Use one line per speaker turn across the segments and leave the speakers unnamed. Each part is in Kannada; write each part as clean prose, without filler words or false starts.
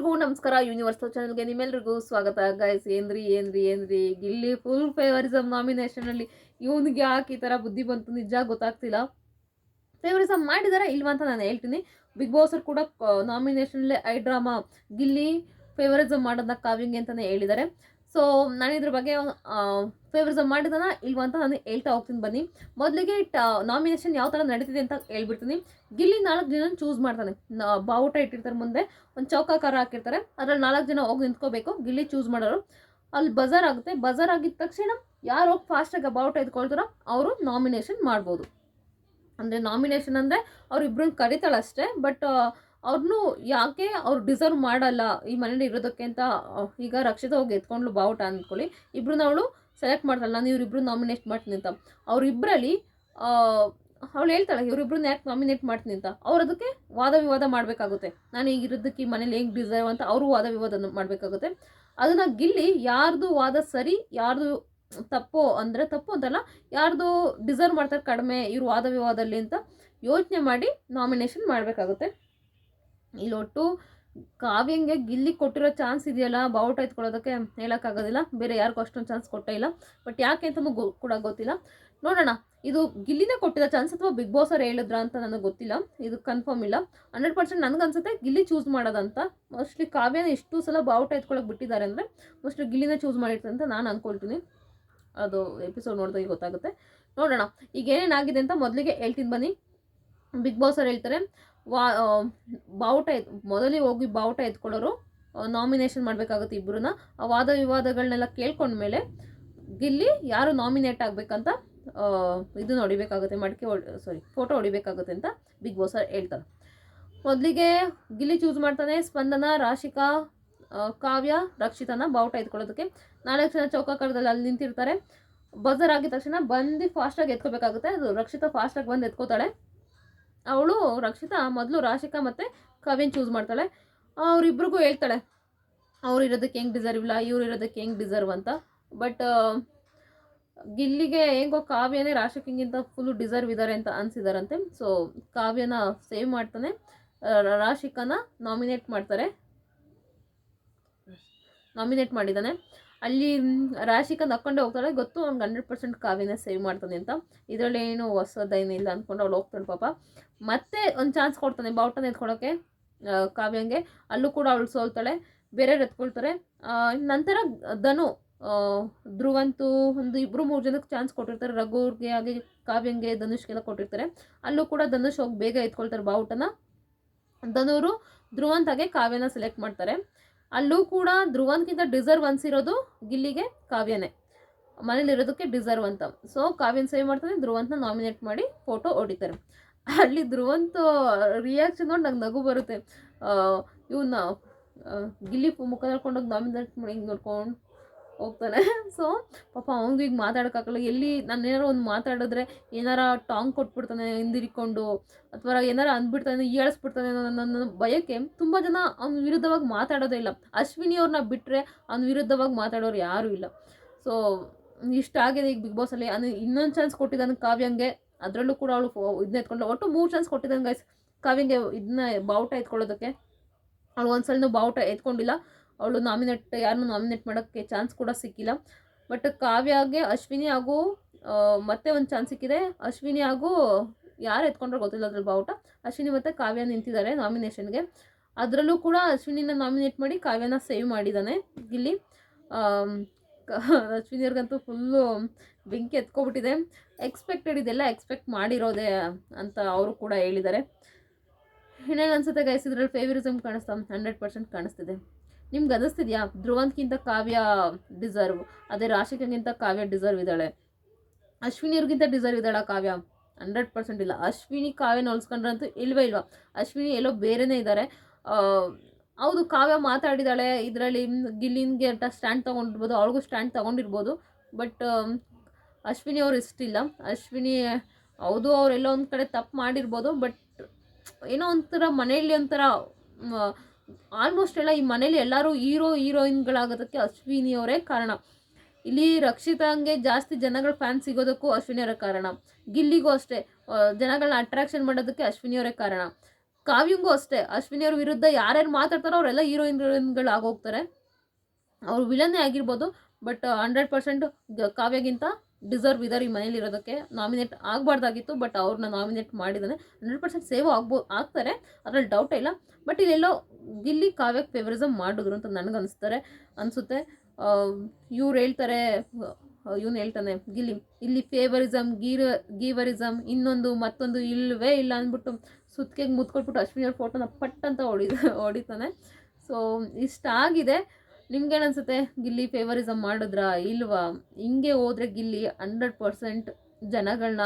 ಎಲ್ರಿಗೂ ನಮಸ್ಕಾರ. ಯೂನಿವರ್ಸಲ್ ಚಾನಲ್ಗೆ ನಿಮ್ಮೆಲ್ರಿಗೂ ಸ್ವಾಗತ. ಗೈಸ್, ಏನ್ರಿ ಗಿಲ್ಲಿ ಫುಲ್ ಫೇವರಿಸಮ್ ನಾಮಿನೇಷನಲ್ಲಿ. ಇವನಿಗೆ ಯಾಕೆ ಈ ಥರ ಬುದ್ಧಿ ಬಂತು ನಿಜ ಗೊತ್ತಾಗ್ತಿಲ್ಲ. ಫೇವರಿಸಮ್ ಮಾಡಿದಾರ ಇಲ್ವಾ ಅಂತ ನಾನು ಹೇಳ್ತೀನಿ. ಬಿಗ್ ಬಾಸ್ ಅವ್ರು ಕೂಡ ನಾಮಿನೇಷನಲ್ಲಿ ಐ ಡ್ರಾಮಾ ಗಿಲ್ಲಿ ಫೇವರಿಸಮ್ ಮಾಡೋದನ್ನ ಕಾವ್ಯಂಗೆ ಅಂತಲೇ ಹೇಳಿದ್ದಾರೆ. ಸೊ ನಾನು ಇದ್ರ ಬಗ್ಗೆ ಫೇವರಿಸಮ್ ಮಾಡಿದಾನ ಇಲ್ವಾ ಅಂತ ನಾನು ಹೇಳ್ತಾ ಹೋಗ್ತೀನಿ. ಬನ್ನಿ, ಮೊದಲಿಗೆ ನಾಮಿನೇಷನ್ ಯಾವ ಥರ ನಡೀತಿದೆ ಅಂತ ಹೇಳ್ಬಿಡ್ತೀನಿ. ಗಿಲ್ಲಿ 4 ಜನ ಚೂಸ್ ಮಾಡ್ತಾನೆ. ಬಾವುಟ ಇಟ್ಟಿರ್ತಾರೆ, ಮುಂದೆ ಒಂದು ಚೌಕಾಕಾರ ಹಾಕಿರ್ತಾರೆ, ಅದ್ರಲ್ಲಿ 4 ಜನ ಹೋಗಿ ನಿಂತ್ಕೋಬೇಕು. ಗಿಲ್ಲಿ ಚೂಸ್ ಮಾಡೋರು. ಅಲ್ಲಿ ಬಜಾರ್ ಆಗುತ್ತೆ. ಬಜಾರ್ ಆಗಿದ ತಕ್ಷಣ ಯಾರು ಹೋಗಿ ಫಾಸ್ಟಾಗಿ ಬಾವುಟ ಎತ್ಕೊಳ್ತಾರೋ ಅವರು ನಾಮಿನೇಷನ್ ಮಾಡ್ಬೋದು. ಅಂದರೆ ನಾಮಿನೇಷನ್ ಅಂದರೆ ಅವ್ರಿಬ್ರನ್ನ ಕರಿತಾಳಷ್ಟೇ, ಬಟ್ ಅವ್ರನ್ನೂ ಯಾಕೆ ಅವ್ರು ಡಿಸರ್ವ್ ಮಾಡಲ್ಲ ಈ ಮನೇಲಿ ಇರೋದಕ್ಕೆ ಅಂತ. ಈಗ ರಕ್ಷಿತ ಹೋಗಿ ಎತ್ಕೊಂಡ್ಲು ಬಾವುಟ ಅಂದ್ಕೊಳ್ಳಿ, ಇಬ್ಬರನ್ನ ಅವಳು ಸೆಲೆಕ್ಟ್ ಮಾಡ್ತಾಳೆ, ನಾನು ಇವರಿಬ್ರು ನಾಮಿನೇಟ್ ಮಾಡ್ತೀನಿ ಅಂತ. ಅವರಿಬ್ಬರಲ್ಲಿ ಅವಳು ಹೇಳ್ತಾಳೆ ಇವರಿಬ್ರನ್ನ ಯಾಕೆ ನಾಮಿನೇಟ್ ಮಾಡ್ತೀನಿ ಅಂತ. ಅವ್ರು ಅದಕ್ಕೆ ವಾದ ವಿವಾದ ಮಾಡಬೇಕಾಗುತ್ತೆ. ನಾನು ಈಗ ಇರೋದಕ್ಕೆ ಈ ಮನೇಲಿ ಹೆಂಗೆ ಡಿಸರ್ವ್ ಅಂತ ಅವರು ವಾದ ವಿವಾದ ಮಾಡಬೇಕಾಗುತ್ತೆ. ಅದನ್ನು ಗಿಲ್ಲಿ ಯಾರ್ದು ವಾದ ಸರಿ ಯಾರ್ದು ತಪ್ಪು ಅಂದರೆ ತಪ್ಪು ಅಂತಲ್ಲ, ಯಾರ್ದು ಡಿಸರ್ವ್ ಮಾಡ್ತಾರೆ ಕಡಿಮೆ ಇವ್ರು ವಾದ ವಿವಾದಲ್ಲಿ ಅಂತ ಯೋಚನೆ ಮಾಡಿ ನಾಮಿನೇಷನ್ ಮಾಡಬೇಕಾಗುತ್ತೆ. ಇಲ್ಲೊಟ್ಟು ಕಾವ್ಯಂಗೆ ಗಿಲ್ಲಿ ಕೊಟ್ಟಿರೋ ಚಾನ್ಸ್ ಇದೆಯಲ್ಲ ಬಾವುಟ ಎತ್ಕೊಳ್ಳೋದಕ್ಕೆ, ಹೇಳೋಕ್ಕಾಗೋದಿಲ್ಲ. ಬೇರೆ ಯಾರಿಗೂ ಅಷ್ಟೊಂದು ಚಾನ್ಸ್ ಕೊಟ್ಟೇ ಇಲ್ಲ. ಬಟ್ ಯಾಕೆ ಅಂತಲೂ ಕೂಡ ಗೊತ್ತಿಲ್ಲ. ನೋಡೋಣ, ಇದು ಗಿಲ್ಲಿನೇ ಕೊಟ್ಟಿರೋ ಚಾನ್ಸ್ ಅಥವಾ ಬಿಗ್ ಬಾಸ್ ಅವ್ರು ಹೇಳಿದ್ರ ಅಂತ ನನಗೆ ಗೊತ್ತಿಲ್ಲ. ಇದು ಕನ್ಫರ್ಮ್ ಇಲ್ಲ. 100% ನನಗನ್ಸುತ್ತೆ ಗಿಲ್ಲಿ ಚೂಸ್ ಮಾಡೋದಂತ. ಮೋಸ್ಟ್ಲಿ ಕಾವ್ಯನ ಎಷ್ಟು ಸಲ ಬಾವುಟ ಎತ್ಕೊಳ್ಳೋಕೆ ಬಿಟ್ಟಿದ್ದಾರೆ ಅಂದರೆ ಮೋಸ್ಟ್ಲಿ ಗಿಲ್ಲಿನೇ ಚೂಸ್ ಮಾಡಿರ್ತಾರೆ ಅಂತ ನಾನು ಅಂದ್ಕೊಳ್ತೀನಿ. ಅದು ಎಪಿಸೋಡ್ ನೋಡಿದಾಗ ಗೊತ್ತಾಗುತ್ತೆ. ನೋಡೋಣ ಈಗ ಏನೇನಾಗಿದೆ ಅಂತ ಮೊದಲಿಗೆ ಹೇಳ್ತೀನಿ ಬನ್ನಿ. ಬಿಗ್ ಬಾಸ್ ಅವ್ರು ಹೇಳ್ತಾರೆ ಬಾವುಟ ಮೊದಲಿಗೆ ಹೋಗಿ ಬಾವುಟ ಎತ್ಕೊಳ್ಳೋರು ನಾಮಿನೇಷನ್ ಮಾಡಬೇಕಾಗುತ್ತೆ ಇಬ್ಬರನ್ನ. ಆ ವಾದ ವಿವಾದಗಳನ್ನೆಲ್ಲ ಕೇಳ್ಕೊಂಡ್ಮೇಲೆ ಗಿಲ್ಲಿ ಯಾರು ನಾಮಿನೇಟ್ ಆಗಬೇಕಂತ ಇದನ್ನ ಹೊಡಿಬೇಕಾಗುತ್ತೆ, ಫೋಟೋ ಹೊಡಿಬೇಕಾಗುತ್ತೆ ಅಂತ ಬಿಗ್ ಬಾಸ್ ಅವ್ರು ಹೇಳ್ತಾರೆ. ಮೊದಲಿಗೆ ಗಿಲ್ಲಿ ಚೂಸ್ ಮಾಡ್ತಾನೆ ಸ್ಪಂದನ, ರಾಶಿಕಾ, ಕಾವ್ಯ, ರಕ್ಷಿತನ ಬಾವುಟ ಎತ್ಕೊಳ್ಳೋದಕ್ಕೆ. 4 ಜನ ಚೌಕಾಕಾರದಲ್ಲಿ ಅಲ್ಲಿ ನಿಂತಿರ್ತಾರೆ. ಬಜರ್ ಆಗಿದ ತಕ್ಷಣ ಬಂದು ಫಾಸ್ಟಾಗಿ ಎತ್ಕೋಬೇಕಾಗುತ್ತೆ. ಅದು ರಕ್ಷಿತಾ ಫಾಸ್ಟಾಗಿ ಬಂದು ಎತ್ಕೋತಾಳೆ. ಅವಳು ರಕ್ಷಿತಾ ಮೊದಲು ರಾಶಿಕಾ ಮತ್ತು ಕಾವ್ಯನ ಚೂಸ್ ಮಾಡ್ತಾಳೆ. ಅವರಿಬ್ರಿಗೂ ಹೇಳ್ತಾಳೆ ಅವ್ರು ಇರೋದಕ್ಕೆ ಹೆಂಗೆ ಡಿಸರ್ವ್ ಇಲ್ಲ, ಇವ್ರು ಇರೋದಕ್ಕೆ ಹೆಂಗೆ ಡಿಸರ್ವ್ ಅಂತ. ಬಟ್ ಗಿಲ್ಲಿಗೆ ಹೆಂಗೋ ಕಾವ್ಯನೇ ರಾಶಿಕಿಂಗಿಂತ ಫುಲ್ಲು ಡಿಸರ್ವ್ ಇದ್ದಾರೆ ಅಂತ ಅನಿಸಿದಾರಂತೆ. ಸೊ ಕಾವ್ಯನ ಸೇವ್ ಮಾಡ್ತಾನೆ, ರಾಶಿಕಾನ ನಾಮಿನೇಟ್ ಮಾಡಿದ್ದಾನೆ. ಅಲ್ಲಿ ರಾಶಿಕಾ ನಕ್ಕೊಂಡೆ ಹೋಗ್ತಾಳೆ. ಗೊತ್ತು ಅವ್ನಿಗೆ 100% ಕಾವ್ಯನೇ ಸೇವ್ ಮಾಡ್ತಾನೆ ಅಂತ. ಇದರಲ್ಲಿ ಏನು ಹೊಸದೇನಿಲ್ಲ ಅಂದ್ಕೊಂಡು ಅವಳು ಹೋಗ್ತಾಳೆ ಪಾಪ. ಮತ್ತೆ ಒಂದು ಚಾನ್ಸ್ ಕೊಡ್ತಾನೆ ಬಾವುಟನ ಎತ್ಕೊಳ್ಳೋಕ್ಕೆ ಕಾವ್ಯಂಗೆ. ಅಲ್ಲೂ ಕೂಡ ಅವಳು ಸೋಲ್ತಾಳೆ, ಬೇರೆಯವ್ರು ಎತ್ಕೊಳ್ತಾರೆ. ನಂತರ ಧನು, ಧ್ರುವಂತು ಒಂದು 2-3 ಜನಕ್ಕೆ ಚಾನ್ಸ್ ಕೊಟ್ಟಿರ್ತಾರೆ. ರಘುಗೆ ಹಾಗೆ ಕಾವ್ಯಂಗೆ, ಧನುಷ್ಗೆಲ್ಲ ಕೊಟ್ಟಿರ್ತಾರೆ. ಅಲ್ಲೂ ಕೂಡ ಧನುಷ್ ಹೋಗಿ ಬೇಗ ಎತ್ಕೊಳ್ತಾರೆ ಬಾವುಟನ. ಧನುರು ಧ್ರುವಂತಾಗೆ ಕಾವ್ಯನ ಸೆಲೆಕ್ಟ್ ಮಾಡ್ತಾರೆ. ಅಲ್ಲೂ ಕೂಡ ಧ್ರುವಂತ್ಗಿಂತ ಡಿಸರ್ವ್ ಅನ್ಸಿರೋದು ಗಿಲ್ಲಿಗೆ ಕಾವ್ಯನೇ, ಮನೇಲಿರೋದಕ್ಕೆ ಡಿಸರ್ವ್ ಅಂತ. ಸೊ ಕಾವ್ಯನ ಸೇವ್ ಮಾಡ್ತಾನೆ, ಧ್ರುವಂತನ ನಾಮಿನೇಟ್ ಮಾಡಿ ಫೋಟೋ ಹೊಡಿತಾರೆ. ಅಲ್ಲಿ ಧ್ರುವಂತ ರಿಯಾಕ್ಷನ್ ನೋಡಿ ನಂಗೆ ನಗು ಬರುತ್ತೆ. ಇವನ್ನ ಗಿಲ್ಲಿ ಮುಖ ನೋಡ್ಕೊಂಡೋಗಿ ನಾಮಿನೇಟ್ ಮಾಡಿ ಹಿಂಗೆ ನೋಡ್ಕೊಂಡು ಹೋಗ್ತಾನೆ. ಸೊ ಪಾಪ ಅವ್ನಿಗೆ ಈಗ ಮಾತಾಡೋಕ್ಕಾಗಲ್ಲ. ಎಲ್ಲಿ ನಾನು ಏನಾರು ಒಂದು ಮಾತಾಡಿದ್ರೆ ಏನಾರ ಟಾಂಗ್ ಕೊಟ್ಬಿಡ್ತಾನೆ ಹಿಂದಿರಿಕೊಂಡು, ಅಥವಾ ಏನಾರ ಅಂದ್ಬಿಡ್ತಾನೆ, ಏಳಿಸ್ಬಿಡ್ತಾನೆ ಅನ್ನೋ ನನ್ನ ಭಯಕ್ಕೆ ತುಂಬ ಜನ ಅವ್ನ ವಿರುದ್ಧವಾಗಿ ಮಾತಾಡೋದೇ ಇಲ್ಲ. ಅಶ್ವಿನಿ ಅವ್ರನ್ನ ಬಿಟ್ಟರೆ ಅವ್ನ ವಿರುದ್ಧವಾಗಿ ಮಾತಾಡೋರು ಯಾರೂ ಇಲ್ಲ. ಸೊ ಇಷ್ಟ ಆಗಿದೆ ಈಗ ಬಿಗ್ ಬಾಸಲ್ಲಿ. ಇನ್ನೊಂದು ಚಾನ್ಸ್ ಕೊಟ್ಟಿದ್ದಾನೆ ಕಾವ್ಯಂಗೆ. ಅದರಲ್ಲೂ ಕೂಡ ಅವಳು ಇದನ್ನ ಎತ್ಕೊಂಡು ಒಟ್ಟು 3 ಚಾನ್ಸ್ ಕೊಟ್ಟಿದ್ದಾನೆ ಗೈಸ್ ಕಾವ್ಯಂಗೆ ಇದನ್ನ ಬಾವುಟ ಎತ್ಕೊಳ್ಳೋದಕ್ಕೆ. ಅವಳು ಒಂದ್ಸಲನೂ ಬಾವುಟ ಎತ್ಕೊಂಡಿಲ್ಲ. ಅವಳು ಯಾರನ್ನೂ ನಾಮಿನೇಟ್ ಮಾಡೋಕ್ಕೆ ಚಾನ್ಸ್ ಕೂಡ ಸಿಕ್ಕಿಲ್ಲ. ಬಟ್ ಕಾವ್ಯಗೆ ಅಶ್ವಿನಿ ಹಾಗೂ ಮತ್ತೆ ಒಂದು ಚಾನ್ಸ್ ಸಿಕ್ಕಿದೆ. ಅಶ್ವಿನಿ ಹಾಗೂ ಯಾರು ಎತ್ಕೊಂಡ್ರೆ ಗೊತ್ತಿಲ್ಲ ಅದ್ರಲ್ಲಿ ಬಾವುಟ. ಅಶ್ವಿನಿ ಮತ್ತು ಕಾವ್ಯ ನಿಂತಿದ್ದಾರೆ ನಾಮಿನೇಷನ್ಗೆ. ಅದರಲ್ಲೂ ಕೂಡ ಅಶ್ವಿನಿನ ನಾಮಿನೇಟ್ ಮಾಡಿ ಕಾವ್ಯನ ಸೇವ್ ಮಾಡಿದ್ದಾನೆ ಗಿಲ್ಲಿ. ಅಶ್ವಿನಿಯವ್ರಿಗಂತೂ ಫುಲ್ಲು ಬೆಂಕಿ ಎತ್ಕೊಬಿಟ್ಟಿದೆ. ಎಕ್ಸ್ಪೆಕ್ಟೆಡ್, ಇದೆಲ್ಲ ಎಕ್ಸ್ಪೆಕ್ಟ್ ಮಾಡಿರೋದೆ ಅಂತ ಅವರು ಕೂಡ ಹೇಳಿದ್ದಾರೆ. ಇನ್ನೇನು ಅನ್ಸುತ್ತೆ ಗೈಸ್, ಇದರಲ್ಲಿ ಫೇವರಿಸಮ್ ಕಾಣಿಸ್ತಾ 100% ಕಾಣಿಸ್ತಿದೆ. ನಿಮ್ಗೆ ಅನ್ನಿಸ್ತಿದ್ಯಾ ಧ್ರುವಂತ್ಗಿಂತ ಕಾವ್ಯ ಡಿಸರ್ವ್, ಅದೇ ರಾಶಿಕಂಗಿಂತ ಕಾವ್ಯ ಡಿಸರ್ವ್ ಇದ್ದಾಳೆ, ಅಶ್ವಿನಿಯವ್ರಿಗಿಂತ ಡಿಸರ್ವ್ ಇದ್ದಾಳ ಕಾವ್ಯ? 100% ಇಲ್ಲ. ಅಶ್ವಿನಿ ಕಾವ್ಯನ ಹೋಲಿಸ್ಕೊಂಡ್ರಂತೂ ಇಲ್ವೇ ಇಲ್ವಾ. ಅಶ್ವಿನಿ ಎಲ್ಲೋ ಬೇರೆನೇ ಇದ್ದಾರೆ. ಹೌದು ಕಾವ್ಯ ಮಾತಾಡಿದ್ದಾಳೆ ಇದರಲ್ಲಿ, ಗಿಲ್ಲಿನ್ಗೆ ಅಂತ ಸ್ಟ್ಯಾಂಡ್ ತೊಗೊಂಡಿರ್ಬೋದು, ಅವಳಿಗೂ ಸ್ಟ್ಯಾಂಡ್ ತೊಗೊಂಡಿರ್ಬೋದು. ಬಟ್ ಅಶ್ವಿನಿ ಅವ್ರು ಇಷ್ಟಿಲ್ಲ. ಅಶ್ವಿನಿ ಹೌದು ಅವರೆಲ್ಲ ಒಂದು ಕಡೆ ತಪ್ಪು ಮಾಡಿರ್ಬೋದು, ಬಟ್ ಏನೋ ಒಂಥರ ಮನೆಯಲ್ಲಿ ಒಂಥರ ಆಲ್ಮೋಸ್ಟ್ ಎಲ್ಲ ಈ ಮನೇಲಿ ಎಲ್ಲರೂ ಹೀರೋಯಿನ್ಗಳಾಗೋದಕ್ಕೆ ಅಶ್ವಿನಿಯವರೇ ಕಾರಣ. ಇಲ್ಲಿ ರಕ್ಷಿತಾಂಗೆ ಜಾಸ್ತಿ ಜನಗಳ ಫ್ಯಾನ್ ಸಿಗೋದಕ್ಕೂ ಅಶ್ವಿನಿಯವರೇ ಕಾರಣ. ಗಿಲ್ಲಿಗೂ ಅಷ್ಟೇ ಜನಗಳನ್ನ ಅಟ್ರಾಕ್ಷನ್ ಮಾಡೋದಕ್ಕೆ ಅಶ್ವಿನಿಯವರೇ ಕಾರಣ. ಕಾವ್ಯಂಗೂ ಅಷ್ಟೇ, ಅಶ್ವಿನಿ ಅವ್ರ ವಿರುದ್ಧ ಯಾರ್ಯಾರು ಮಾತಾಡ್ತಾರೋ ಅವರೆಲ್ಲ ಹೀರೋಯಿನ್ಗಳು ಆಗೋಗ್ತಾರೆ. ಅವ್ರು ವಿಲನ್ನೇ ಆಗಿರ್ಬೋದು, ಬಟ್ 100% ಕಾವ್ಯಗಿಂತ ಡಿಸರ್ವ್ ಇದ್ದಾರೆ ಈ ಮನೇಲಿ ಇರೋದಕ್ಕೆ. ನಾಮಿನೇಟ್ ಆಗಬಾರ್ದಾಗಿತ್ತು, ಬಟ್ ಅವ್ರನ್ನ ನಾಮಿನೇಟ್ ಮಾಡಿದ್ದಾನೆ. 100% ಸೇವ್ ಆಗ್ತಾರೆ, ಅದ್ರಲ್ಲಿ ಡೌಟೇ ಇಲ್ಲ. ಬಟ್ ಇಲ್ಲೆಲ್ಲೋ ಗಿಲ್ಲಿ ಕಾವ್ಯಕ್ಕೆ ಫೇವರಿಸಮ್ ಮಾಡಿದ್ರು ಅಂತ ಅನಿಸುತ್ತೆ. ಇವ್ರು ಹೇಳ್ತಾರೆ, ಇವನು ಹೇಳ್ತಾನೆ ಗಿಲ್ಲಿ, ಇಲ್ಲಿ ಫೇವರಿಸಮ್ ಗೀವರಿಸಮ್ ಮತ್ತೊಂದು ಇಲ್ಲವೇ ಇಲ್ಲ ಅಂದ್ಬಿಟ್ಟು ಸುತ್ತಿಗೆ ಮುತ್ಕೊಟ್ಬಿಟ್ಟು ಅಶ್ವಿನಿ ಅವ್ರ ಫೋಟೋನ ಪಟ್ ಅಂತ ಹೊಡಿತಾನೆ. ಸೊ ಇಷ್ಟ ಆಗಿದೆ. ನಿಮ್ಗೇನು ಅನಿಸುತ್ತೆ? ಗಿಲ್ಲಿ ಫೇವರಿಸಮ್ ಮಾಡಿದ್ರಾ ಇಲ್ವಾ? ಹಿಂಗೆ ಹೋದರೆ ಗಿಲ್ಲಿ 100% ಜನಗಳನ್ನ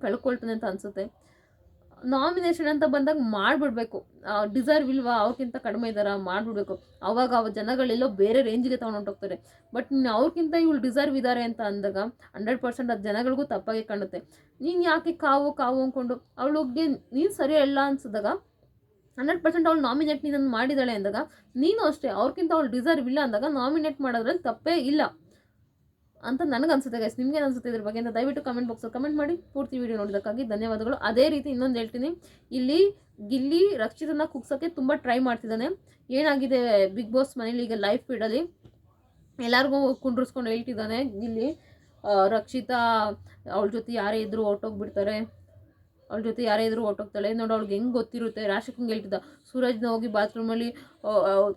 ಕಳ್ಕೊಳ್ತಾನೆ ಅಂತ ಅನಿಸುತ್ತೆ. ನಾಮಿನೇಷನ್ ಅಂತ ಬಂದಾಗ ಮಾಡಿಬಿಡ್ಬೇಕು. ಡಿಸರ್ವ್ ಇಲ್ವಾ, ಅವ್ರಿಗಿಂತ ಕಡಿಮೆ ಇದ್ದಾರಾ, ಮಾಡಿಬಿಡ್ಬೇಕು. ಅವಾಗ ಜನಗಳೆಲ್ಲೋ ಬೇರೆ ರೇಂಜಿಗೆ ತೊಗೊಂಡೋಗ್ತಾರೆ. ಬಟ್ ಅವ್ರಿಗಿಂತ ಇವಳು ಡಿಸರ್ವ್ ಇದ್ದಾರೆ ಅಂತ ಅಂದಾಗ 100% ಅದು ಜನಗಳಿಗೂ ತಪ್ಪಾಗಿ ಕಾಣುತ್ತೆ. ನೀನು ಯಾಕೆ ಕಾವು ಅಂದ್ಕೊಂಡು ಅವಳಿಗೆ ನೀನು ಸರಿ ಅಲ್ಲ ಅನ್ಸಿದಾಗ 100% ಅವಳು ನಾಮಿನೇಟ್ ನೀನನ್ನು ಮಾಡಿದಾಳೆ ಅಂದಾಗ ನೀನು ಅಷ್ಟೇ ಅವ್ರಿಗಿಂತ ಅವಳು ಡಿಸರ್ವ್ ಇಲ್ಲ ಅಂದಾಗ ನಾಮಿನೇಟ್ ಮಾಡೋದ್ರಲ್ಲಿ ತಪ್ಪೇ ಇಲ್ಲ ಅಂತ ನನಗನ್ಸುತ್ತೆ ಗೈಸ್. ನಿಮ್ಗೇನು ಅನ್ಸುತ್ತೆ ಇದ್ರ ಬಗ್ಗೆ ಅಂತ ದಯವಿಟ್ಟು ಕಮೆಂಟ್ ಬಾಕ್ಸಲ್ಲಿ ಕಮೆಂಟ್ ಮಾಡಿ. ಪೂರ್ತಿ ವಿಡಿಯೋ ನೋಡೋದಕ್ಕಾಗಿ ಧನ್ಯವಾದಗಳು. ಅದೇ ರೀತಿ ಇನ್ನೊಂದು ಹೇಳ್ತೀನಿ, ಇಲ್ಲಿ ಗಿಲ್ಲಿ ರಕ್ಷಿತನ ಕುಗ್ಸೋಕ್ಕೆ ತುಂಬ ಟ್ರೈ ಮಾಡ್ತಿದ್ದಾನೆ. ಏನಾಗಿದೆ ಬಿಗ್ ಬಾಸ್ ಮನೇಲಿ ಈಗ ಲೈವ್ ಫೀಡಲ್ಲಿ ಎಲ್ಲರಿಗೂ ಕುಂಡ್ರಿಸ್ಕೊಂಡು ಹೇಳ್ತಿದ್ದಾನೆ ಗಿಲ್ಲಿ, ರಕ್ಷಿತಾ ಅವಳ ಜೊತೆ ಯಾರೇ ಇದ್ದರೂ ಹೊರ್ಟೋಗ್ಬಿಡ್ತಾಳೆ, ನೋಡು ಅವ್ಳಿಗೆ ಹೆಂಗೆ ಗೊತ್ತಿರುತ್ತೆ. ರಾಶಿಕಂಗೆ ಹೇಳ್ತಿದ್ದ, ಸೂರಜ್ನ ಹೋಗಿ ಬಾತ್ರೂಮಲ್ಲಿ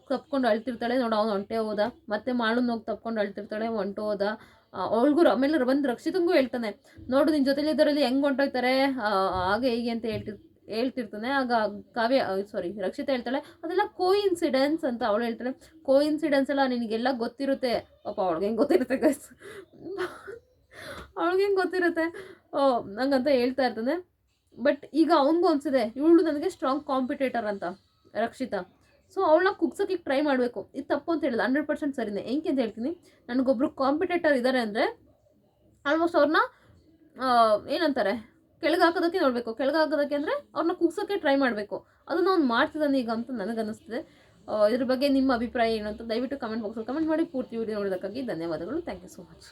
ತಪ್ಕೊಂಡು ಅಳ್ತಿರ್ತಾಳೆ, ನೋಡು ಅವ್ನು ಹೊಂಟೆ ಹೋದ. ಮತ್ತೆ ಮಾಳನ್ನ ಹೋಗಿ ತಪ್ಕೊಂಡು ಅಳ್ತಿರ್ತಾಳೆ, ಹೊಂಟು ಹೋದ. ಅವಳಿಗೂ ಆಮೇಲೆ ಬಂದು ರಕ್ಷಿತಂಗೂ ಹೇಳ್ತಾನೆ, ನೋಡು ನಿನ್ನ ಜೊತೆಲಿದ್ದರಲ್ಲಿ ಹೆಂಗೆ ಹೊಂಟೋಯ್ತಾರೆ ಹಾಗೆ ಹೀಗೆ ಅಂತ ಹೇಳ್ತಿರ್ತಾನೆ. ಆಗ ರಕ್ಷಿತ ಹೇಳ್ತಾಳೆ ಅದೆಲ್ಲ ಕೋಇನ್ಸಿಡೆನ್ಸ್ ಅಂತ. ಅವಳು ಹೇಳ್ತಾಳೆ ಕೋಇನ್ಸಿಡೆನ್ಸ್ ಎಲ್ಲ ನಿನಗೆಲ್ಲ ಗೊತ್ತಿರುತ್ತೆ. ಪಾಪ ಅವಳಿಗೆ ಹೆಂಗೆ ಗೊತ್ತಿರುತ್ತೆ ಗೈಸ್, ಹಂಗಂತ ಹೇಳ್ತಾ ಇರ್ತಾನೆ. ಬಟ್ ಈಗ ಅವನಿಗೂ ಅನಿಸಿದೆ ಇವಳು ನನಗೆ ಸ್ಟ್ರಾಂಗ್ ಕಾಂಪಿಟೇಟರ್ ಅಂತ ರಕ್ಷಿತಾ. ಸೊ ಅವಳನ್ನ ಕುಗ್ಸೋಕ್ಕೆ ಟ್ರೈ ಮಾಡಬೇಕು. ಇದು ತಪ್ಪು ಅಂತ ಹೇಳಿಲ್ಲ, 100% ಸರಿನೇ. ಹೆಂಗೆ ಅಂತ ಹೇಳ್ತೀನಿ, ನನಗೊಬ್ರು ಕಾಂಪಿಟೇಟರ್ ಇದ್ದಾರೆ ಅಂದರೆ ಆಲ್ಮೋಸ್ಟ್ ಅವ್ರನ್ನ ಏನಂತಾರೆ ಕೆಳಗೆ ಹಾಕೋದಕ್ಕೆ ನೋಡಬೇಕು. ಕೆಳಗೆ ಹಾಕೋದಕ್ಕೆ ಅಂದರೆ ಅವ್ರನ್ನ ಕುಗ್ಸೋಕ್ಕೆ ಟ್ರೈ ಮಾಡಬೇಕು. ಅದನ್ನು ಅವ್ನು ಮಾಡ್ತಿದ್ದಾನೆ ಈಗ ಅಂತ ನನಗನ್ನಿಸ್ತಿದೆ. ಇದ್ರ ಬಗ್ಗೆ ನಿಮ್ಮ ಅಭಿಪ್ರಾಯ ಏನು ಅಂತ ದಯವಿಟ್ಟು ಕಮೆಂಟ್ ಬಾಕ್ಸಲ್ಲಿ ಕಮೆಂಟ್ ಮಾಡಿ. ಪೂರ್ತಿ ವಿಡಿಯೋ ನೋಡೋದಕ್ಕಾಗಿ ಧನ್ಯವಾದಗಳು. Thank you so much.